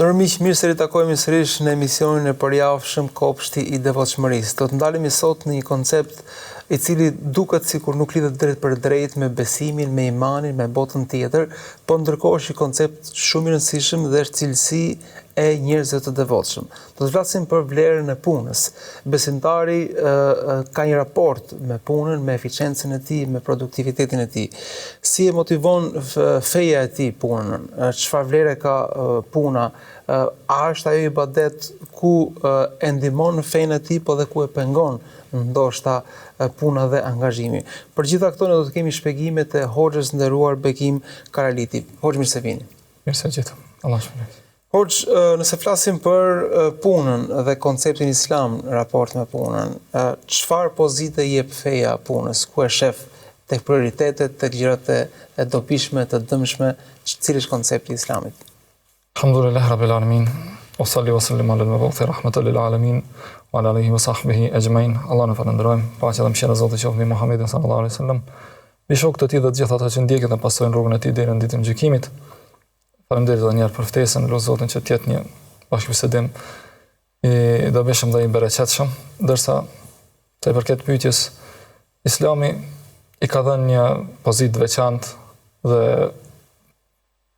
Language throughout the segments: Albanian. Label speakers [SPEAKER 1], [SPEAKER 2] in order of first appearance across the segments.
[SPEAKER 1] Nderuar miq, mirë se ritakojmë sërish në emisionin e përjavshëm Kopshti i Devotshmërisë. Do të ndalemi sot në një koncept i cili duket sikur nuk lidhet drejt për drejt me besimin, me imanin, me botën tjetër, po ndërkohë është një koncept shumë i rëndësishëm dhe është cilësi e njerëzve të devotshëm. Do të flasim për vlerën e punës. Besimtari ka një raport me punën, me eficiencën e tij, me produktivitetin e tij. Si e motivon feja e tij punën? Çfarë vlere ka puna? A është ajo ibadet ku e ndihmon fenë e tij, po dhe ku e pengon ndoshta puna dhe angazhimi. Për gjitha këto ne do të kemi shpjegimet e Hoxhës nderuar Bekim Karaliti. Hoxh, mirë se vini.
[SPEAKER 2] Mirë se gjithë. Allah shpërblet.
[SPEAKER 1] Hoxh, nëse flasim për punën dhe konceptin islam në raport me punën, çfarë pozite jep feja punës? Ku e shef tek prioritetet, tek gjërat e dobishme, të dëmshme, cili është koncepti i islamit?
[SPEAKER 2] Alhamdulillah rabbil alamin. Wa salli wa sallim ala al-mabuthi rahmatan lil alamin wa ala alihi wa sahbihi ajma'in. Allah në falënderojmë, paqja dhe mëshira e Zotit qoftë mbi Muhamedit sallallahu alaihi wasallam, mbi shokët e tij dhe të gjithë ata që ndjekin dhe pasojnë rrugën e tij deri në ditën e gjykimit. Faleminderit edhe një herë për ftesën, lutem Zotin që të jetë një bashkëbisedim i dobishëm dhe i bereqetshëm, ndërsa sa i përket pyetjes, Islami i ka dhënë një pozitë veçantë dhe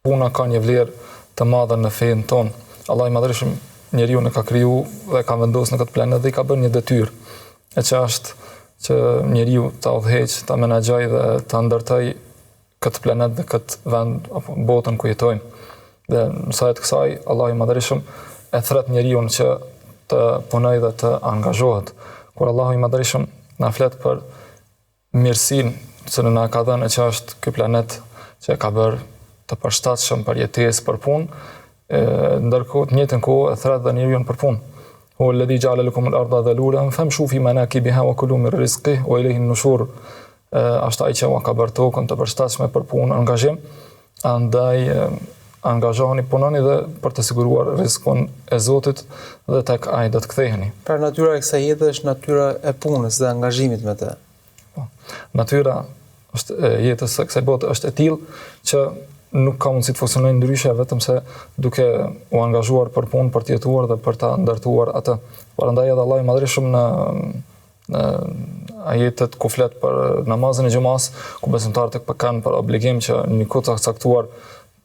[SPEAKER 2] puna ka një vlerë të madhe në fenë tonë. Allah i madhërisht njeriu e ka kriju dhe ka vendosur në këtë planet dhe i ka bërë një detyrë, e që është që njeriu ta udhëheq, ta menaxhoj dhe ta ndërtoj këtë planet dhe këtë vend apo botën ku jetojmë. Dhe në sa të kësaj, Allah i madhërisht e thret njeriu që të punojë dhe të angazhohet. Kur Allah i madhërisht na flet për mirësinë që na ka dhënë, që është ky planet që ka bërë të përshtatshëm për jetesë, për punë, ndërkohë të njëjtën kohë e thret dhe njeriu për punë. Huwa alladhi ja'ala lakum al-ardha dhalulan famshu fi manakibiha wa kulu min rizqihi wa ilayhi an-nushur. Është ai që ka bërë tokën të përshtatshme për punë, angazhim, andaj angazhohuni, punoni dhe për të siguruar rrezikun e Zotit dhe tek ai do të ktheheni.
[SPEAKER 1] Pra natyra e kësaj jete është natyra e punës dhe angazhimit me të.
[SPEAKER 2] Po. Natyra e jetës së kësaj bote është e tillë që nuk ka mundësi të funksionojë ndryshe vetëm se duke u angazhuar për punë, për të jetuar dhe për ta ndërtuar atë. Prandaj edhe Allahu i madhërisht në ajetet ku flet për namazin e xumas, ku besimtarët kanë për obligim që në një kohë të caktuar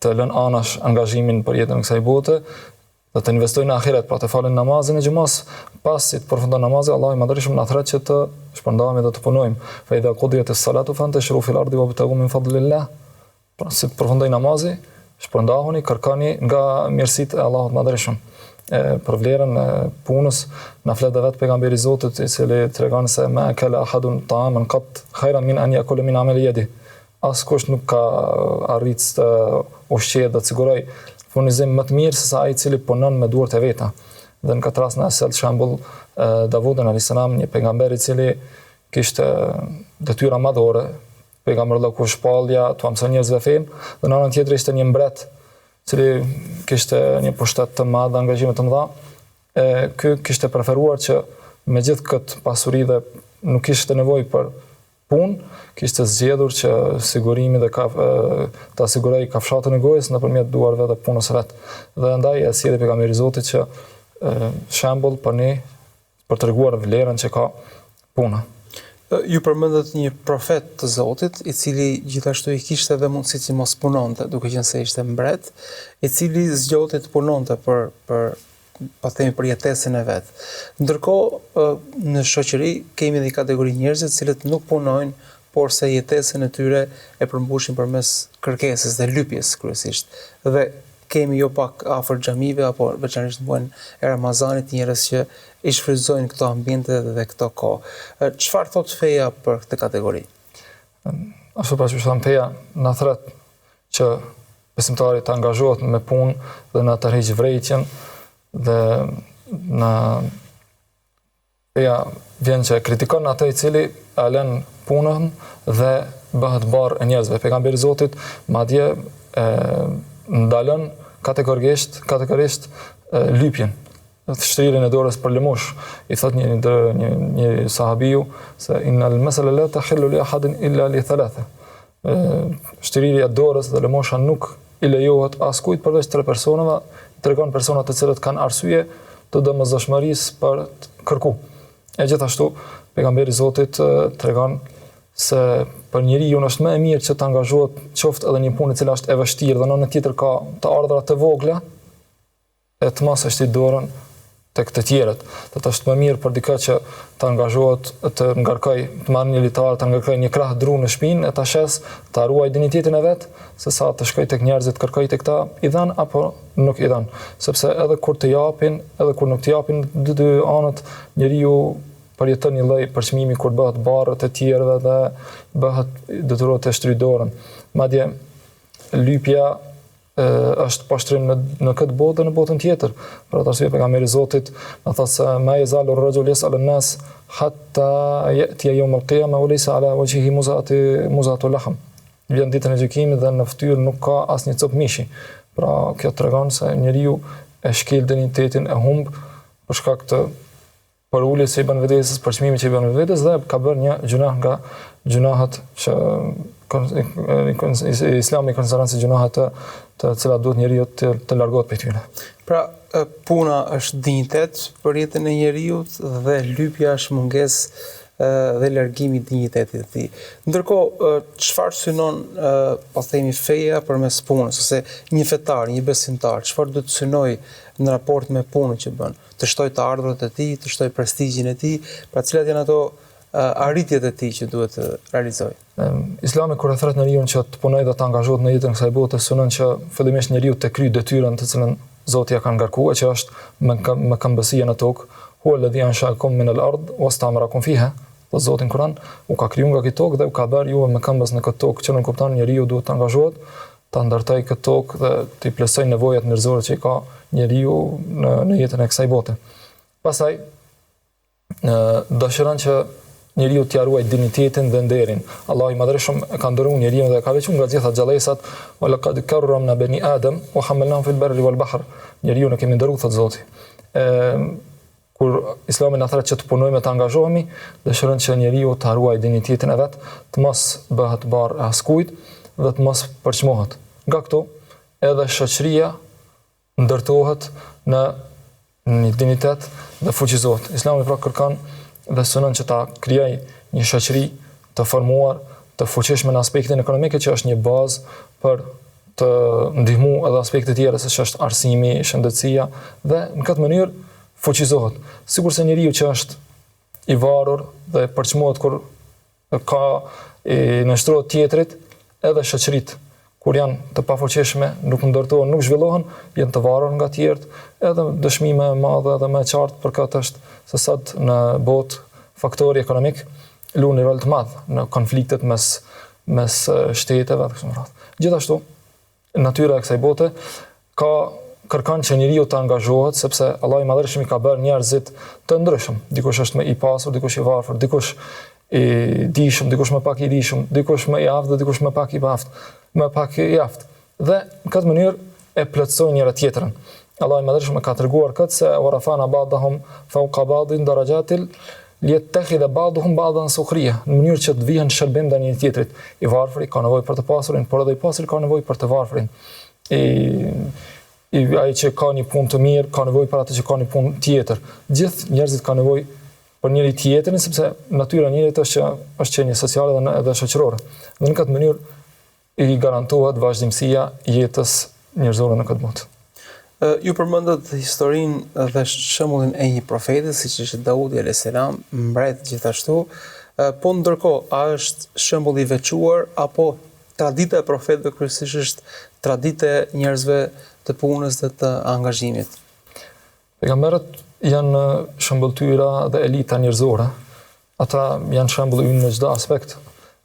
[SPEAKER 2] të lënë anash angazhimin për jetën e kësaj bote dhe të investojnë në ahiret, pra të falin namazin e xumas, pasi të përfundon namazi, Allahu i madhërisht na thret që të shpërndahemi dhe të punojmë. Fa idha qudiyatis salatu fantashiru fil ardi wabtaghu min fadlillah. Pra si të përfundoj namazi, shpërndahuni, kërkoni nga mirësitë e Allahut madhërisht. Për vlerën e punës na flet edhe vetë pejgamberi i Zotit, i cili tregon se ma kala ahadun ta'aman qat khayran min an yakula min amali yadi. Askush nuk ka arritë të ushqejë dhe të siguroj furnizim më të mirë se sa ai i cili punon me duart e veta. Dhe në këtë rast na sjell shembull Davudin alayhis salam, një pejgamber i cili kishte detyra madhore. Pejgamberi Allahu ku shpallja, tu mëson njerëzve fenë, dhe në anën tjetër ishte një mbret, i cili kishte një pushtet të madh, angazhime të mëdha. Ky kishte preferuar që me gjithë këtë pasuri dhe nuk kishte nevojë për punë, kishte zgjedhur që sigurimi dhe ta sigurojë kafshatën e gojës nëpërmjet duarve dhe punës së vet. Dhe andaj e sjellë pejgamberi i Zotit që shembull për ne për treguar vlerën që ka puna.
[SPEAKER 1] Ju përmendet një profet të Zotit, i cili gjithashtu i kishte edhe mundësi që mos punonte, duke qenë se ishte mbret, i cili zgjohej të punonte për për jetesën e vet. Ndërkohë në shoqëri kemi një kategori njerëzish të cilët nuk punojnë, por se jetesën e tyre e përmbushin përmes kërkesës dhe lypjes kryesisht. Dhe kemi jo pak afër xhamive apo veçanërisht në muajin e Ramazanit njerëz që i shfrytëzojnë këto ambiente dhe këto kohë. Çfarë thot feja për këtë kategori?
[SPEAKER 2] Ashtu pas që thënë feja na thret që besimtari të angazhohet me punë dhe na të rrigjë vërejtjen dhe na feja vjen që kritikon atë i cili e lën punën dhe bëhet barë e njerëzve. Pejgamberi i Zotit madje ndalon kategorisht lypjen, shtrirjen e dorës për lëmosh. I thot një sahabiu se innal masala la tahillu li ahadin illa li thalatha. Shtrirja e dorës dhe lëmosha nuk i lejohet askujt përveç 3 personave, tregon persona të cilët kanë arsye të domosdoshmërisë për të kërku. E gjithashtu, pejgamberi i Zotit tregon se për njeriu është më e mirë që të angazhohet qoftë edhe një punë e cila është e vështirë dhe në anën tjetër ka të ardhura të vogla, e të mos është i dorën tek të tjerët. Do të është më mirë për dikë që të angazhohet, të ngarkoj, të marrë një litar, të ngarkoj një krah dru në shtëpinë, e ta shes, ta ruaj dinjitetin e vet, se sa të shkoj tek njerëzit kërkoj tek ta i dhan apo nuk i dhan. Sepse edhe kur të japin, edhe kur nuk të japin, dy anët njeriu përjeton një lloj përçmimi kur bëhet barrët e tjerëve dhe detyrohet të shtrydë dorën. Madje lypja është poshtrim në këtë botë dhe në botën tjetër. Për atë arsye pejgamberi i Zotit na thotë se ma yazalu ar-rajulu yas'alu an-nas hatta ya'ti yawm al-qiyamah wa laysa ala wajhihi muzatu lahm. Vjen ditën e gjykimit dhe në fytyrë nuk ka asnjë cop mishi. Pra kjo tregon se njeriu e shkel dinjitetin e humb për shkak të përuljes që i bën vetes, për çmimin që i bën vetes dhe ka bërë një gjunah nga gjunahet që Islami konsideron se gjunahet të cilat duhet njeriu të largohet prej tyre.
[SPEAKER 1] Pra, puna është dinjitet për jetën e njeriu dhe lypja është mungesë dhe largimi i dinjitetit të tij. Ndërkohë, çfarë synon po themi feja përmes punës, ose një fetar, një besimtar, çfarë do të synojë në raport me punën që bën? Të shtoj të ardhurat e tij, të shtoj prestigjin e tij, pra cilat janë ato arritjet e tij që duhet të realizojë.
[SPEAKER 2] Islami kur e thret njeriu që të punojë dhe të angazhohet në jetën e kësaj bote, synon që fillimisht njeriu të kryejë detyrën të cilën Zoti ja ka ngarkuar, që është me këmbësia në tokë. Huwa alladhi ansha'akum min al-ard wastamarakum fiha. Po Zoti në Kur'an u ka kriju nga këtë tokë dhe u ka bërë juve me këmbës në këtë tokë, që në kupton njeriu duhet të angazhohet, të ndërtojë këtë tokë dhe të plotësojë nevojat njerëzore që i ka njeriu në jetën e kësaj bote. Pastaj dëshiron që njeriu t'i ruajë dinjitetin dhe nderin. Allahu i Madhërisht e ka ndëruar njeriu dhe ka veçuar nga gjitha xhallësat, wa laqad karramna bani adam wa hamalnahum fil barri wal bahr. Njeriu ne kemi ndëruar thot Zoti. Kur Islami na thret që të punojmë, të angazhohemi, dëshiron që njeriu të ruajë dinjitetin e vet, të mos bëhet barr askujt dhe të mos përçmohet. Nga këto, edhe shoqëria ndërtohet në një dinjitet dhe fuqizohet. Islami pra kërkon dhe synon që ta krijojë një shoqëri të formuar, të fuqishme në aspektin ekonomik, që është një bazë për të ndihmuar edhe aspekte tjera, siç është arsimi, shëndetësia, dhe në këtë mënyrë fuqizohet. Sigurisht se njeriu që është i varur dhe përçmohet kur ka nështrohet tjetrit, edhe shoqëritë kur janë të pafuqishme, nuk ndërtohen, nuk zhvillohen, janë të varur nga të tjerët, edhe dëshmi më e madhe dhe më e qartë për këtë është se sot në botë faktori ekonomik luan një rol të madh në konfliktet mes shteteve dhe kështu me radhë. Gjithashtu, natyra e kësaj bote kërkon që njeriu të angazhohet, sepse Allahu i Madhërisht i ka bërë njerëzit të ndryshëm. Dikush është më i pasur, dikush i varfër, dikush i dijshëm, dikush më pak i dijshëm, dikush më i aftë dhe dikush më pak i aftë. Dhe në këtë mënyrë e plotësojnë njëra tjetrën. Allahu i Madhërisht ka treguar këtë se wa rafa'na ba'dahum fawqa ba'din darajatil liyattakhidha ba'duhum ba'dan sukhriya, në mënyrë që të vihen shërbim ndaj një tjetrit. I varfëri ka nevojë për të pasurin, por edhe i pasuri ka nevojë për të varfërin. Ai që ka një punë të mirë ka nevojë për atë që ka një punë tjetër. Gjithë njerëzit kanë nevojë për njëri tjetrin, sepse natyra e njerit është qenie sociale dhe edhe shoqërore. Dhe në këtë mënyrë i garantohet vazhdimësia jetës njerëzore në këtë botë.
[SPEAKER 1] Ju përmendët historinë dhe shembullin e një profeti, siç është Daudi alayhis salam, mbret gjithashtu, po ndërkohë a është shembull i veçuar apo tradita e profetëve kryesisht është traditë e njerëzve të punës dhe të angazhimit?
[SPEAKER 2] Pejgamberët janë shëmbëltyra dhe elita njerëzore. Ata janë shembull i në çdo aspekt.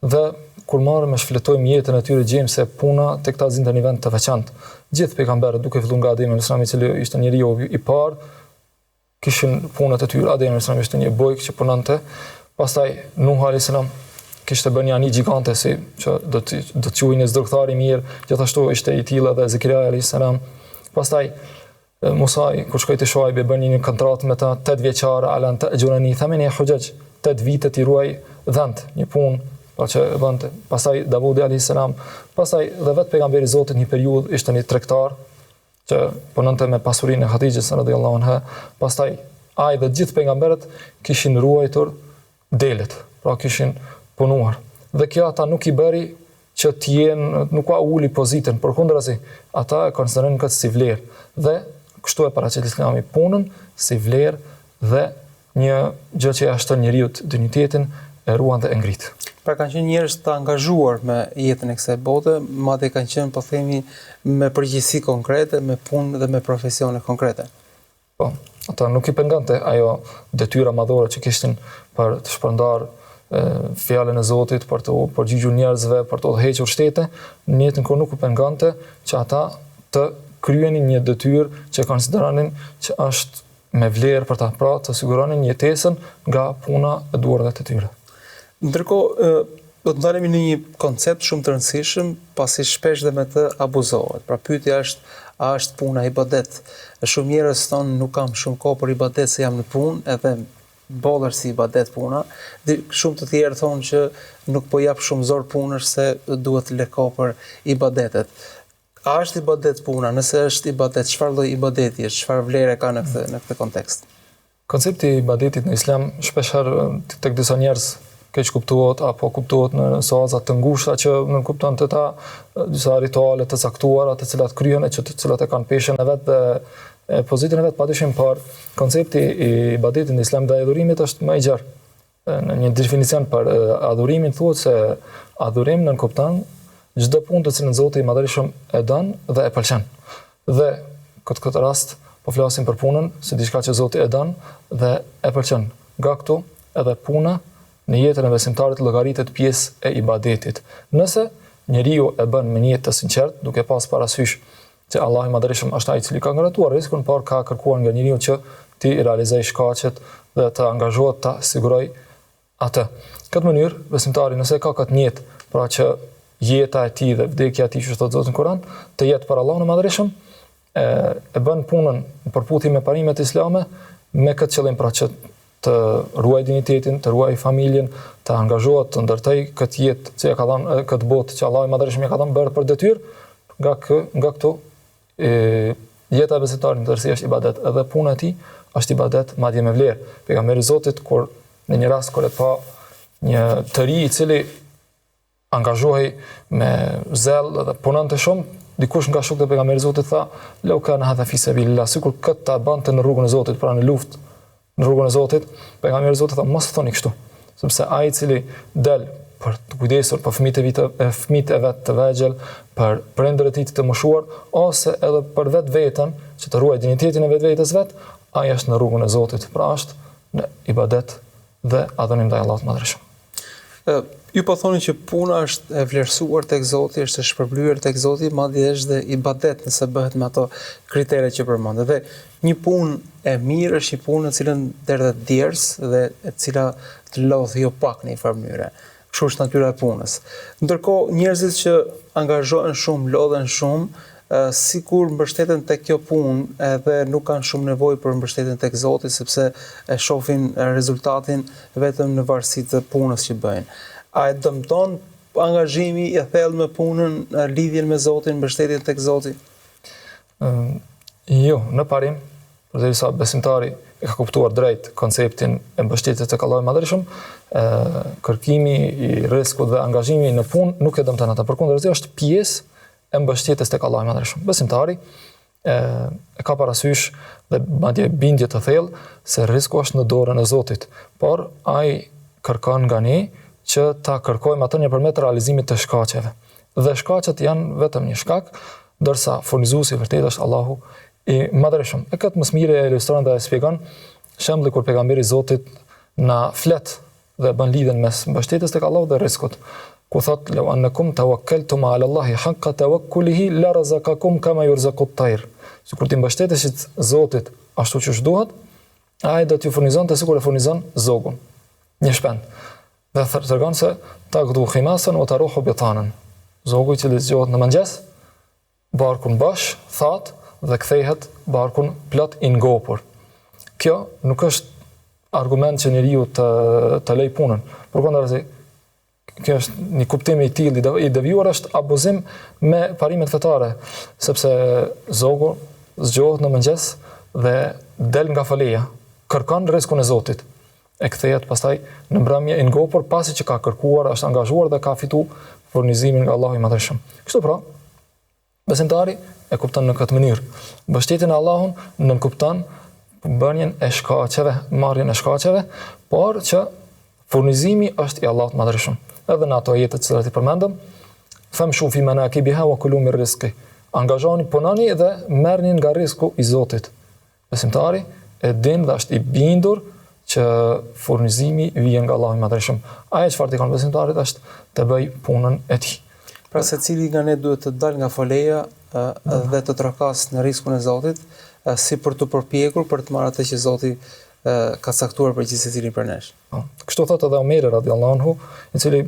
[SPEAKER 2] Dhe kur marrim e shfletojmë jetën e tyre, gjejmë se puna tek ta zinte në vend të veçantë. Gjithë pejgamberët, duke filluar nga Ademi alayhis salam, i cili ishte njeriu i parë, kishin punët e tyre. Ademi alayhis salam ishte një bojk që punonte. Pastaj Nuh alayhis salam kishte bërë një gjigante si që do të quhej zdrogtar i mirë, gjithashtu ishte i tillë edhe Zekria alayhis salam. Pastaj Musa kur shkoi te Shuaib bën një kontratë me ta 8 vjeçare, alan ta'jurani thamani hujaj, 8 vite ti ruaj dhënt, një punë pra që e bënte. Pastaj Davudi alayhis salam, pastaj dhe vetë pejgamberi i Zotit një periudhë ishte një tregtar që punonte me pasurinë e Hatixhes radhiyallahu anha. Pastaj ai dhe gjithë pejgamberët kishin ruajtur delet, pra kishin punuar. Dhe kjo ata nuk i bëri që t'jenë, nuk ka uli pozitën, përkundrazi, ata e konsiderojnë këtë si vlerë. Dhe kështu e paraqet Islami punën si vlerë dhe një gjë që ja shton njeriut dinjitetin, e ruan dhe e ngrit.
[SPEAKER 1] Pra kanë qenë njerëz të angazhuar me jetën e kësaj bote, madje kanë qenë, po themi, me përgjegjësi konkrete, me punë dhe me profesione konkrete.
[SPEAKER 2] Po, ata nuk i pengante ajo detyra madhore që kishin për të shpërndar fjalën e Zotit, për të përgjigjur njerëzve, për të udhëhequr shtete, në jetën kur nuk u pengante që ata të kryenin një detyrë që konsideronin që është me vlerë për ta, pra të siguronin jetesën nga puna e duarve të tyre.
[SPEAKER 1] Ndërkohë, do të ndalemi në një koncept shumë të rëndësishëm, pasi shpesh dhe me të abuzohet. Pra pyetja është, a është puna ibadet? Shumë njerëz thonë nuk kam shumë kohë për ibadet se jam në punë, edhe bollër si ibadet puna. Shumë të tjerë thonë që nuk po jap shumë zor punës se duhet të lë kohë për ibadetet. A është ibadet puna? Nëse është ibadet, çfarë lloj ibadeti është? Çfarë vlere ka në këtë kontekst?
[SPEAKER 2] Koncepti i ibadetit në Islam shpeshherë tek disa njerëz keq kuptohet apo kuptohet në soaza të ngushta që nuk kupton të ta disa rituale të caktuara të cilat kryhen e të cilat e kanë peshën e vet dhe pozitën e vet padyshim, por koncepti i ibadetit në Islam dhe adhurimit është më i gjerë. Në një definicion për adhurimin thuhet se adhurim nënkupton çdo punë të cilën Zoti i Madhërisht e don dhe e pëlqen. Dhe këtë rast po flasim për punën si diçka që Zoti e don dhe e pëlqen. Nga këtu edhe puna në jetën e besimtarit llogaritet pjesë e ibadetit. Nëse njeriu e bën me një jetë të sinqert, duke pas parasysh që Allahu i Madhërisht është ai i cili ka ngaratuar rrezikun, por ka kërkuar nga njeriu që ti realizoj shkaqet dhe të angazhohet ta siguroj atë. Këtë mënyrë besimtari nëse ka këtë jetë, pra që jeta e tij dhe vdekja e tij, që thotë Zoti në Kur'an, të jetë për Allahun e Madhërisht, e bën punën në përputhje me parimet islame me këtë qëllim, pra që të ruaj dinjitetin, të ruaj familjen, të angazhohet të ndërtoj këtë jetë që ja ka dhënë këtë botë që Allahu i Madhërisht ja ka dhënë bërë për detyrë, nga këtu jeta e besimtarit në tërësi është ibadet, edhe puna e tij është ibadet madje me vlerë. Pejgamberi i Zotit kur në një rast kur e pa një të ri i cili angazhohej me zel dhe punonte shumë, dikush nga shokët e pejgamberit Zotit tha, "Lau kana hadha fi sabilillah", sikur këtë ta bante në rrugën e Zotit, pra në luftë në rrugën e Zotit. Pejgamberi Zotit tha, "Mos thoni kështu", sepse ai i cili del për të kujdesur për fëmijët e vet të vegjël, për prindërit e tij të moshuar, ose edhe për vetveten, që të ruaj dinjitetin e vetvetes vet, ai është në rrugën e Zotit, pra është në ibadet dhe adhurim ndaj Allahut Madhërisht.
[SPEAKER 1] Ju po thoni që puna është e vlerësuar tek Zoti, është e shpërblyer tek Zoti, madje është dhe ibadet nëse bëhet me ato kriteret që përmendet. Dhe një punë e mirë është një punë e cilën derdhet djers dhe e cila të lodh jo pak në një farë mënyre. Kështu është natyra e punës. Ndërkohë njerëzit që angazhohen shumë, lodhen shumë, sikur mbështeten tek kjo punë edhe nuk kanë shumë nevojë për mbështetjen tek Zoti, sepse e shohin rezultatin vetëm në varësi të punës që bëjnë. A e dëmton angazhimi i thellë me punën, lidhjen me Zotin, mbështetjen tek Zoti?
[SPEAKER 2] Jo, në parim, përderisa besimtari e ka kuptuar drejt konceptin e mbështetjes tek Allahu i Madhërisht, kërkimi i rrezikut dhe angazhimi në punë nuk e dëmton ata, përkundërzi është pjesë e mbështetjes tek Allahu i Madhërisht. Besimtari e ka parasysh dhe madje bindje të thellë se rreziku është në dorën e Zotit, por ai kërkon nga ne që ta kërkojmë atë nëpërmjet realizimit të shkaqeve. Dhe shkaqet janë vetëm një shkak, ndërsa furnizuesi vërtet është Allahu i Madhërisht. E këtë më së miri e ilustron dhe e shpjegon shembulli kur pejgamberi i Zotit na flet dhe bën lidhjen mes mbështetjes tek Allahu dhe rrezikut. Ku thot, "Law annakum tawakkaltum ala Allahi haqqa tawakkulihi la razaqakum kama yurzaqu at-tayr." Sikur ti mbështetesh Zotit ashtu siç duhet, ai do t'ju furnizonte sikur e furnizon zogun, një shpend. Dhe tregon se taqdu khimasan wa taruhu bitanan. Zogu i cili zgjohet në mëngjes, barkun bash, that dhe kthehet barkun plot i ngopur. Kjo nuk është argument që njeriu të lej punën. Përkundërzi, kjo është një kuptim i tillë i devijuar, është abuzim me parimet fetare, sepse zogu zgjohet në mëngjes dhe del nga faleja, kërkon rrezikun e Zotit. E kthehet pastaj në mbrëmje i ngopur pasi që ka kërkuar, është angazhuar dhe ka fituar furnizimin nga Allahu i Madhëshëm. Kështu pra, besimtari e kupton në këtë mënyrë. Mbështetjen e Allahun nënkupton bërjen e shkaqeve, marrjen e shkaqeve, por që furnizimi është i Allahut Madhëshëm. Edhe në ato ajete të cilat i përmendëm, famshu fi manakibiha wa kulu min rizqi. Angazhoni, punoni dhe merrni nga rreziku i Zotit. Besimtari e din dhe është i bindur që furnizimi vjen nga Allahu i Madhëshëm. Ajo çfarë dikon besimtarit është të bëj punën e tij.
[SPEAKER 1] Pra secili nga ne duhet të dalë nga foleja dhe të trokas në rrezikun e Zotit, si për të përpjekur për të marrë atë që Zoti ka caktuar për gjithë secilin për nesh.
[SPEAKER 2] Kështu thotë edhe Omeri radhiyallahu anhu, i cili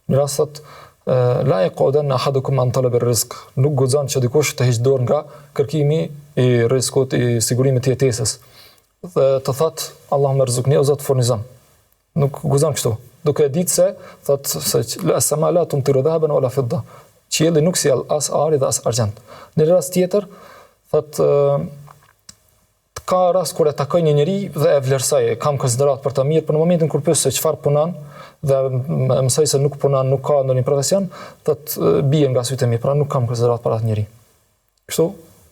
[SPEAKER 2] në rast thotë la yaqudanna ahadukum an talab ar-rizq. Nuk guxon që dikush të heqë dorë nga kërkimi i rrezikut, i sigurimit të jetesës. Dhe të thotë Allahu më rrezikni, o Zot furnizon. Nuk guxon kështu. Duke ditë se thotë se as-sama la tumtiru dhahaban wala fidda. Qielli nuk sjell as ari dhe as argjend. Në rast tjetër thotë ka rast kur e takoj një njeri dhe e vlerësoj, kam konsiderat për të mirë, për në momentin kur pyes se çfarë punon dhe mësoj se nuk punon, nuk ka ndonjë profesion, thotë bie nga sytë e mi, pra nuk kam konsiderat për atë njeri. Kështu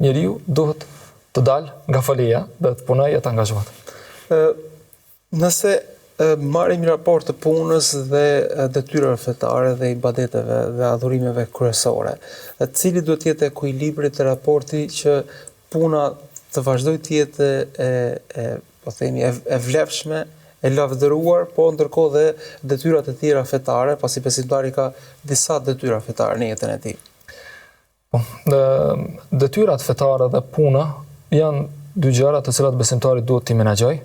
[SPEAKER 2] njeriu duhet të dalë nga foleja dhe të punojë e të angazhohet.
[SPEAKER 1] Nëse marrim raport të punës dhe detyrave fetare dhe ibadeteve dhe adhurimeve kryesore, cili duhet të jetë ekuilibri të raporti që puna të vazhdoj të jetë po themi e vlefshme, e lavdëruar, po ndërkohë dhe detyrat e tjera fetare, pasi besimtari ka disa detyra fetare në jetën e tij.
[SPEAKER 2] Po, detyrat fetare dhe puna janë dy gjëra të cilat besimtari duhet t'i menaxhojë,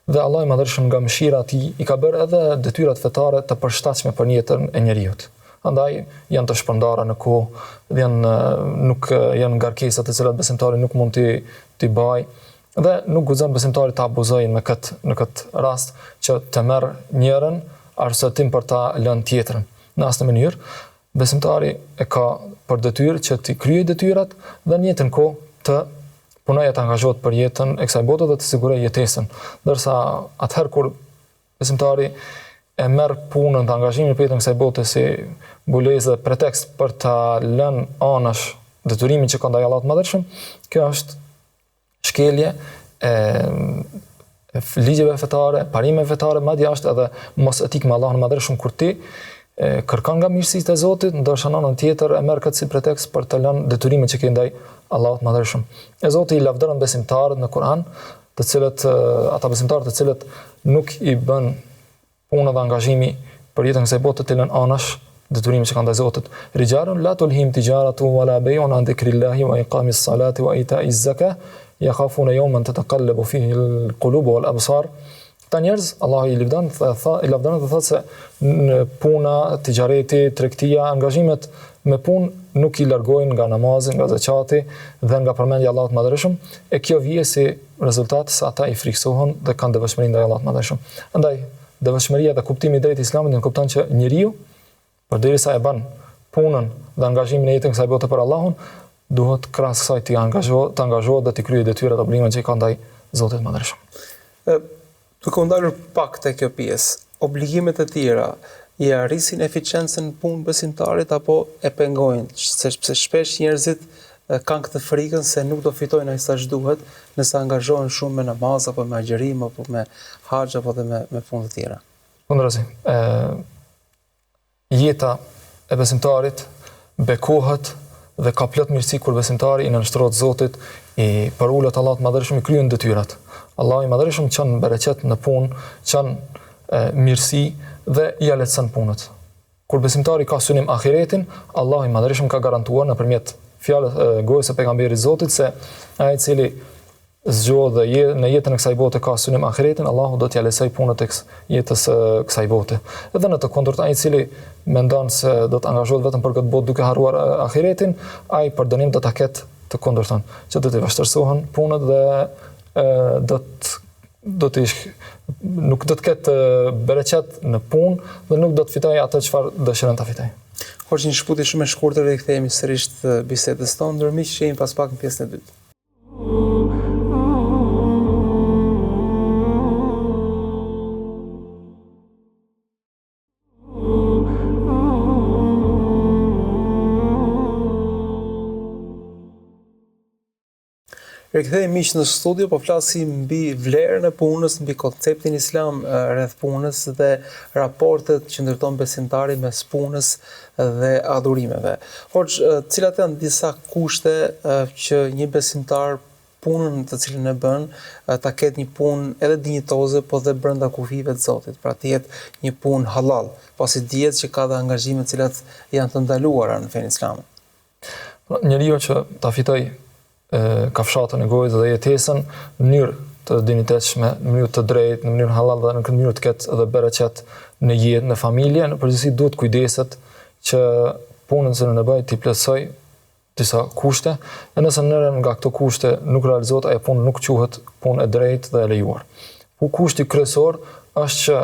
[SPEAKER 2] dhe Allah i Madhëshëm nga mëshira e tij i ka bërë edhe detyrat fetare të përshtatshme për jetën e njerëzit. Andaj janë të shpërndara në kohë, dhe nuk janë ngarkesa të cilat besimtari nuk mund t'i bajë, dhe nuk guxon besimtari të abuzojnë në këtë rast që të merr njërin arsyetim për ta lënë tjetrën. Në asnjë mënyrë, besimtari e ka për detyrë që t'i kryejë detyrat dhe në njëjtën kohë të punojë të angazhohet për jetën e kësaj bote dhe të sigurojë jetesën. Ndërsa atëherë kur besimtari e merr punën të angazhimin për jetën e kësaj bote si mbulesë dhe pretekst për ta lënë anash detyrimin që ka ndaj Allahut Madhëshëm, kjo është shkelje e ligjeve fetare, parimeve fetare, madje është edhe mos etik me Allahun Madhëshëm kur ti kërkon nga mirësitë e Zotit, ndërsa në anën tjetër e merr këtë si pretekst për të lënë detyrimin që ke ndaj Allahut Madhëshëm. E Zoti i lavdëron besimtarët në Kur'an, të cilët ata besimtarët të cilët nuk i bën puna dhe angazhimi për jetën e kësaj bote të lënë anash detyrimin që kanë ndaj Zotit. Rijalun la tulhim tijaratu wala bay'un an dhikrillahi wa iqamis salati wa ita'iz zakah yakhafuna yawman tataqallabu fihi al-qulubu wal absar. Ta njerëz, Allah i lavdon dhe thotë se në puna, tijareti, tregtia, angazhimet me punë nuk i largojnë nga namazi, nga zakati dhe nga përmendja e Allahut Madhëshëm, e kjo vije si rezultat se ata i friksohen dhe kanë devotshmëri ndaj Allahut Madhëshëm. Andaj, devotshmëria dhe kuptimi i drejtë i Islamit nënkupton që njeriu, përderisa e bën punën dhe angazhimin e jetën kësaj bote për Allahun, duhet krahas kësaj të angazhohet dhe të kryejë detyrat dhe obligimet që i ka ndaj Zotit Madhëshëm.
[SPEAKER 1] Duke u ndalur pak te kjo pjesë, obligimet e tjera i arrisin eficiencën në punë besimtarit apo e pengojnë, sepse shpesh njerëzit kanë këtë frikën se nuk do fitojnë aq sa duhet nëse angazhohen shumë me namaz apo me agjerim apo me haxh apo dhe me punë të tjera.
[SPEAKER 2] Kundërzi, jeta e besimtarit bekohet dhe ka plot mirësi kur besimtari i nënshtrohet Zotit, i përullet Allahut Madhëshëm, i kryen detyrat. Allahu i Madhëshëm çon bereqet në punë, çon mirësi dhe ja lehtëson punët. Kur besimtari ka synim ahiretin, Allahu i Madhëshëm ka garantuar nëpërmjet fjalës gojës së pejgamberit Zotit se ai i cili zgjohet dhe në jetën e kësaj bote ka synim ahiretin, Allahu do t'ia lejojë punët e jetës së kësaj bote. Edhe në të kundërt, ai i cili mendon se do të angazhohet vetëm për këtë botë duke harruar ahiretin, ai për dënim do ta ketë të kundërtën, që do të vështirësohen punët dhe do të nuk do të ketë bereqet në punë dhe nuk do të fitojë atë çfarë dëshiron ta fitojë.
[SPEAKER 1] Hoxh, një shkputje shumë e shkurtër dhe kthehemi sërish të bisedës tonë, ndërmjet që jemi pas pak në pjesën e dytë. Rikthehemi miq në studio, po flasim mbi vlerën e punës, mbi konceptin islam rreth punës dhe raportet që ndërton besimtari mes punës dhe adhurimeve. Hoxh, cilat janë disa kushte që një besimtar punën të cilën e bën ta ketë një punë edhe dinjitoze, po dhe brenda kufive të Zotit, pra të jetë një punë halal, pasi dihet që ka dhe angazhime të cilat janë të ndaluara në fenë islame.
[SPEAKER 2] Njeriu që ta fitoj kafshatën e gojës dhe jetesën në mënyrë të dinjitetshme, në mënyrë të drejtë, në mënyrë halal dhe në këtë mënyrë të ketë edhe bereqet në jetë, në familje, në përgjithësi duhet kujdeset që punën që në bëj t'i plotësoj disa kushte, e nëse njërin nga këto kushte nuk realizohet, ajo punë nuk quhet punë e drejtë dhe e lejuar. Kushti kryesor është që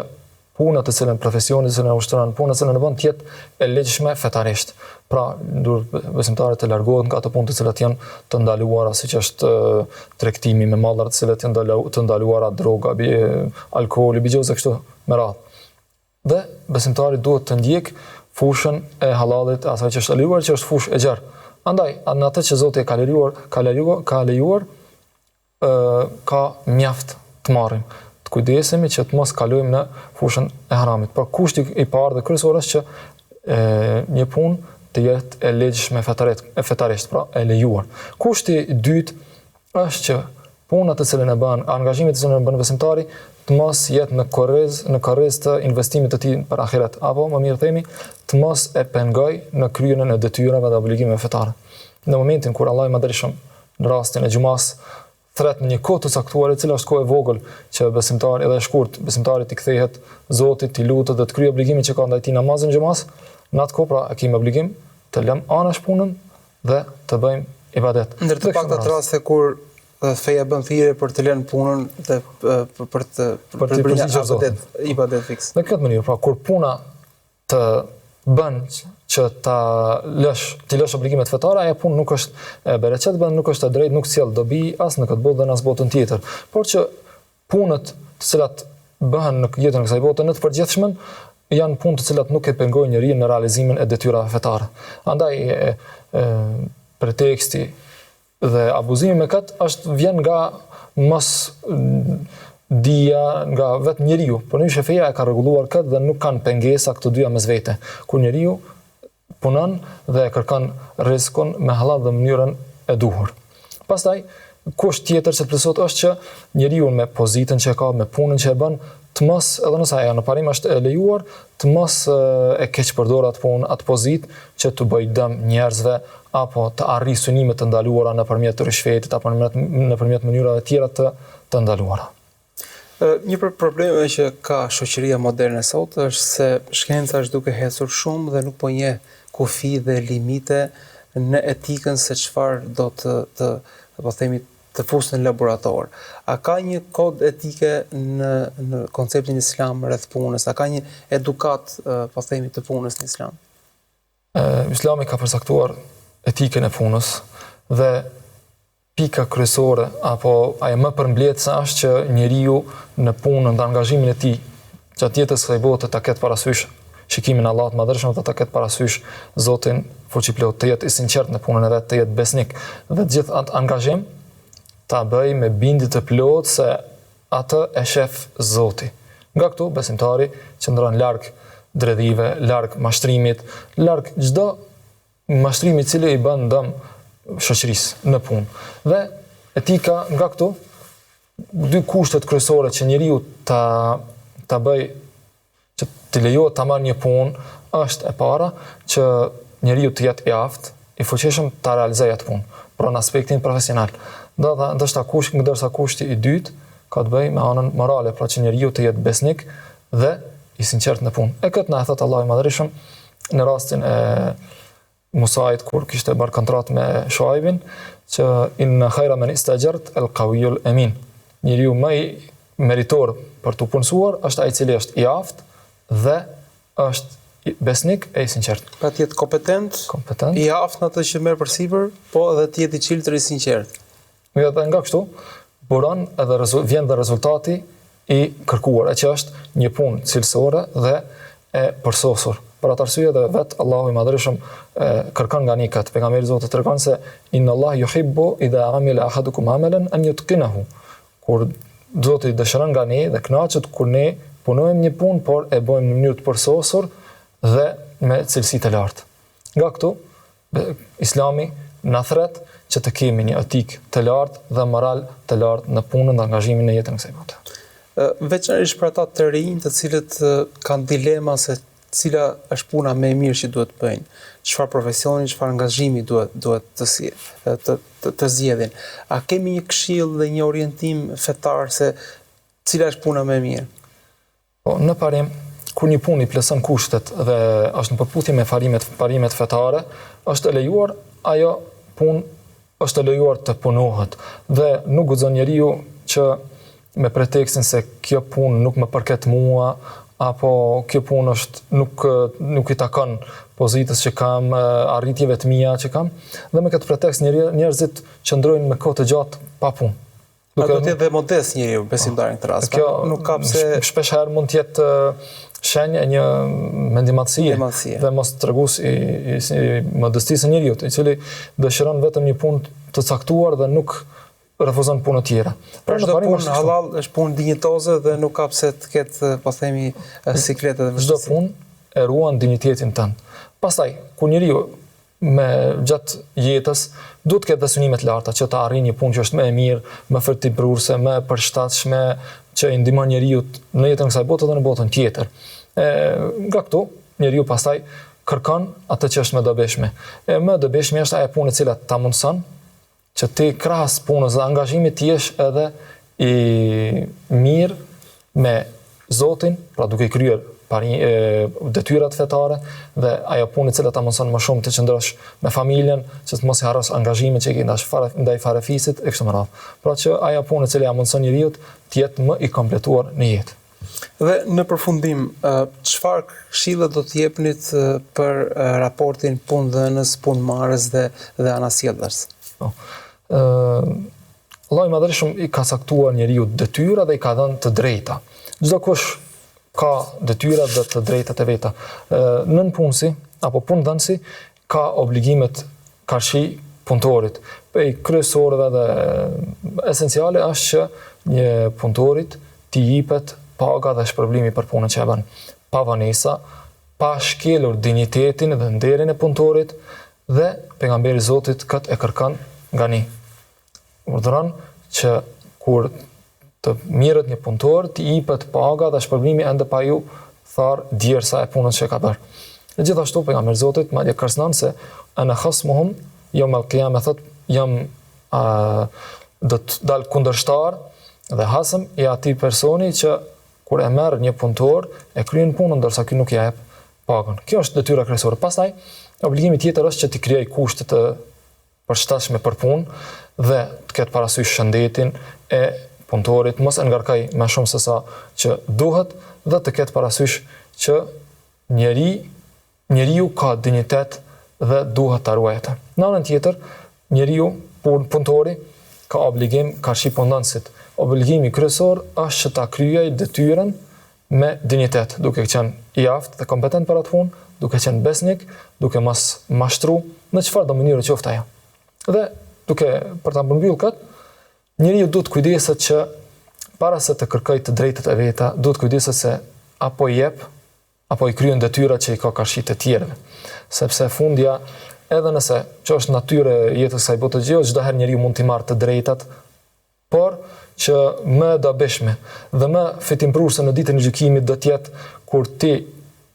[SPEAKER 2] puna të cilën profesioni të cilën ushtron, puna të cilën e bën të jetë e legjshme fetarisht. Pra, duhet besimtarët të largohet nga ato punë të cilat janë të ndaluara, siç është tregtimi me mallra të cilat janë të ndaluara, droga, alkooli, bigjoze kështu me radhë. Dhe besimtari duhet të ndjek fushën e halalit, asaj që është e lejuar, që është fushë e gjerë. Andaj, në atë që Zoti e ka lejuar, ka mjaft të marrim. Të kujdesemi që të mos kalojmë në fushën e haramit. Pra kushti i parë dhe kryesor është që një punë të jetë e legjshme fetarisht, pra e lejuar. Kushti i dytë është që puna të cilën e bën, angazhimi të cilën e bën besimtari të mos jetë në korrez të investimit të tij për ahiret, apo më mirë themi, të mos e pengoj në kryerjen e detyrave dhe obligimeve fetare. Në momentin kur Allahu madhërisht në rastin e xumas thret në një kohë të caktuar, e cila është kohë e vogël që besimtari edhe e shkurt, besimtari të kthehet Zotit, të lutet dhe të kryejë obligimin që ka ndaj tij namazin e xumas, në atë kohë pra e kemi obligim të lëm anash punën dhe të bëjmë ibadet.
[SPEAKER 1] Ndër të paktat raste kur feja bën thirrje për të lënë punën dhe për të bërë ibadet fiks.
[SPEAKER 2] Në këtë mënyrë, pra kur puna të bën që ti lësh obligimet fetare, ajo punë nuk është e bereqet, nuk është e drejtë, nuk sjell dobi as në këtë botë dhe as botën tjetër. Por që punët të cilat bëhen në jetën e kësaj bote në të përgjithshmen janë punë të cilat nuk e pengojnë njeriu në realizimin e detyrave fetare. Andaj preteksti dhe abuzimi me këtë vjen nga mos dia nga vetë njeriu, por në feja e ka rregulluar këtë dhe nuk kanë pengesa këto dyja mes vete. Kur njeriu punon dhe e kërkon rrezikun me halal dhe mënyrën e duhur. Pastaj kusht tjetër që plotësohet është që njeriu me pozitën që ka, me punën që e bën, të mos, edhe nëse ajo në parim është e lejuar, të mos e keq përdor atë punë, atë pozitë që të bëj dëm njerëzve apo të arrijë synime të ndaluara nëpërmjet rishfetit apo nëpërmjet mënyrave tjera të ndaluara.
[SPEAKER 1] Një probleme që ka shoqëria moderne sot është se shkenca është duke hecur shumë dhe nuk po njeh kufi dhe limite në etikën se çfarë do të fusë në laborator. A ka një kod etike në konceptin islam rreth punës? A ka një edukat të punës në islam?
[SPEAKER 2] Islami ka përcaktuar etikën e punës dhe pika kryesore apo ajo më përmbledhëse është që njeriu në punën dhe angazhimin e tij gjatë jetës së kësaj bote ta ketë parasysh shikimin e Allahut madhërisht dhe ta ketë parasysh Zotin fuqiplot, të jetë i sinqert në punën e vet, të jetë besnik dhe gjithë atë angazhim ta bëj me bindje të plotë se atë e shef Zoti. Nga këtu besimtari qëndron larg dredhive, larg mashtrimit, larg çdo mashtrimi i cili i bën dëm shoqërisë në punë. Dhe etika nga këtu, dy kushtet kryesore që njeriu ta bëj, që të lejohet ta marrë një punë, është e para që njeriu të jetë i aftë, i fuqishëm ta realizojë atë punë, pra në aspektin profesional. Ndërsa kushti i dytë ka të bëjë me anën morale, pra që njeriu të jetë besnik dhe i sinqert në punë. E këtë na e thot Allahu i Madhërisht në rastin e Musait kur kishte bërë kontratë me Shuaibin, që inna khayra man istajart al-qawiyul amin. Njeriu më i meritor për të punësuar është ai i cili është i aftë dhe është besnik e i sinqert.
[SPEAKER 1] Pra të jetë kompetent, i aftë në atë që merr përsipër, po edhe të jetë i çiltër i sinqert.
[SPEAKER 2] Jo, edhe nga kështu buron edhe vjen dhe rezultati i kërkuar, që është një punë cilësore dhe e përsosur. Për atë arsye dhe vetë Allahu i Madhërisht kërkon nga nikat. Pejgamberi Zotit tregon se inna Allah yuhibbu idha amila ahadukum amalan an yutqinahu. Kur Zoti dëshiron nga ne dhe kënaqet kur ne punojmë një punë, por e bëjmë në mënyrë të përsosur dhe me cilësi të lartë. Nga këtu Islami na thret që të kemi një etik të lartë dhe moral të lartë në punën dhe angazhimin në jetën e kësaj bote.
[SPEAKER 1] Veçanërisht për ata të rinj, të cilët kanë dilema se cila është puna më e mirë që duhet të bëjnë, çfarë profesioni, çfarë angazhimi duhet të zgjedhin. A kemi një këshill dhe një orientim fetar se cila është puna më e mirë?
[SPEAKER 2] Po, në parim, kur një punë i plotson kushtet dhe është në përputhje me parimet fetare, është e lejuar ajo punë është e lejuar të punohet dhe nuk guxon njeriu që me pretekstin se kjo punë nuk më përket mua, apo kjo punë nuk i takon pozitës që kam, arritjeve të mia që kam, dhe me këtë pretekst njerëzit qëndrojnë me kohë të gjatë pa punë.
[SPEAKER 1] Do të jetë dhe modest njeriu besimtar në këtë rast.
[SPEAKER 2] Kjo
[SPEAKER 1] nuk ka pse
[SPEAKER 2] shpesh herë mund të jetë shenjë e një mendimatësie dhe mos tregues i modestisë së njeriu, i cili dëshiron vetëm një punë të caktuar dhe nuk refuzon punë tjera.
[SPEAKER 1] Pra çdo punë halal është punë dinjitoze dhe nuk ka pse të ketë, po themi, sikletë dhe
[SPEAKER 2] çdo punë e ruan dinjitetin tënd. Pastaj, kur njeriu me gjatë jetës duhet të ketë synimet të larta që të arrijë një punë që është më e mirë, më fërtipëruse, më e përshtatshme, që i ndihmon njeriu në jetën e kësaj bote dhe në botën tjetër. Nga këtu, njeriu pastaj kërkon atë që është më dobishme. Më dobishme është ajo punë e cila ta mundson që ti krahas punës dhe angazhimit të jesh edhe i mirë me Zotin, pra duke i kryer detyrat fetare dhe ajo punë e cila ta mundson më shumë të qëndrosh me familjen, që të mos i harrosh angazimin që i ke ndaj farefisit e kështu me radhë. Pra që ajo punë e cila ja mundson njeriu të jetë më i kompletuar në jetë.
[SPEAKER 1] Dhe në përfundim, çfarë këshille do të jepnit për raportin punëdhënës, punëmarrës dhe anasjellës?
[SPEAKER 2] Allahu i Madhërisht i ka caktuar njeriu detyra dhe i ka dhënë të drejta. Çdo kush ka detyrat dhe të drejtat e veta. Nënpunësi apo punëdhënësi ka obligimet karshi punëtorit. Prej kryesorëve dhe esenciale është që një punëtorit t'i jepet paga dhe shpërblimi për punën që e bën. Pa vanesa, pa shkelur dinjitetin dhe nderin e punëtorit, dhe pejgamberi i Zotit këtë e kërkon nga ne. Urdhëron që kur të mirët një punëtor, t'i jepet paga dhe shpërblimi ende pa ju tharë djersa e punës që ka bërë. Dhe gjithashtu pejgamberi i Zotit madje kërcënon se ana khasmuhum yawm al-qiyamah, thotë jam do të dal kundërshtar dhe hasëm i atij personi që kur e merr një punëtor e kryen punën ndërsa ky nuk ja jep pagën. Kjo është detyra kryesore. Pastaj obligimi tjetër është që t'i krijoj kushte të përshtatshme për punë dhe të ketë parasysh shëndetin e punëtorit, mos e ngarkoj më shumë se sa që duhet dhe të ketë parasysh që njeriu ka dinjitet dhe duhet ta ruajë. Në anën tjetër, njeriu punëtori ka obligim karshi punëdhënësit. Obligimi kryesor është që ta kryejë detyrën me dinjitet, duke qenë i aftë dhe kompetent për atë punë, duke qenë besnik, duke mos mashtru në çfarë do mënyrë qoftë ajo. Dhe duke për ta përmbyllur këtë, njeriu duhet kujdeset që para se të kërkojë të drejtat e veta, duhet kujdeset se apo i jep apo i kryen detyrat që i ka karshi të tjerëve. Sepse fundja, edhe nëse që është natyrë e jetës së kësaj bote gjë, çdo herë njeriu mund t'i marrë të drejtat, por që më dobishme dhe më fitimprurse në ditën e gjykimit do të jetë kur ti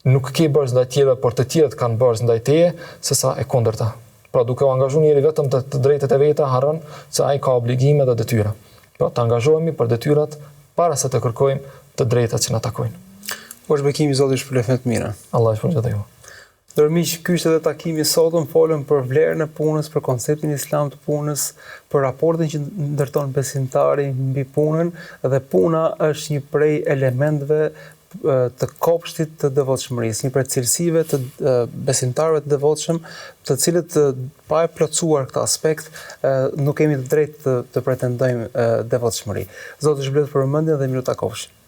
[SPEAKER 2] nuk ke bërë ndaj tjerëve, por të tjerët kanë bërë ndaj teje, sesa e kundërta. Pra duke u angazhuar njëri vetëm të drejtat e veta, harron se ai ka obligime dhe detyra. Pra të angazhohemi për detyrat para se të kërkojmë të drejtat që na takojnë.
[SPEAKER 1] Është bekimi i Zotit shpëlefet mira.
[SPEAKER 2] Allah i shpëlbojë ju.
[SPEAKER 1] Ndërmiq, ky ishte edhe takimi sotëm, folëm për vlerën e punës, për konceptin islam të punës, për raportin që ndërton besimtari mbi punën, dhe puna është një prej elementeve të kopshtit të devotshmërisë, një prej cilësive të besimtarëve të devotshëm, të cilët pa e plotësuar këtë aspekt, nuk kemi të drejtë të pretendojmë devotshmëri. Zoti shpëlet për vëmendjen dhe miru takofshi.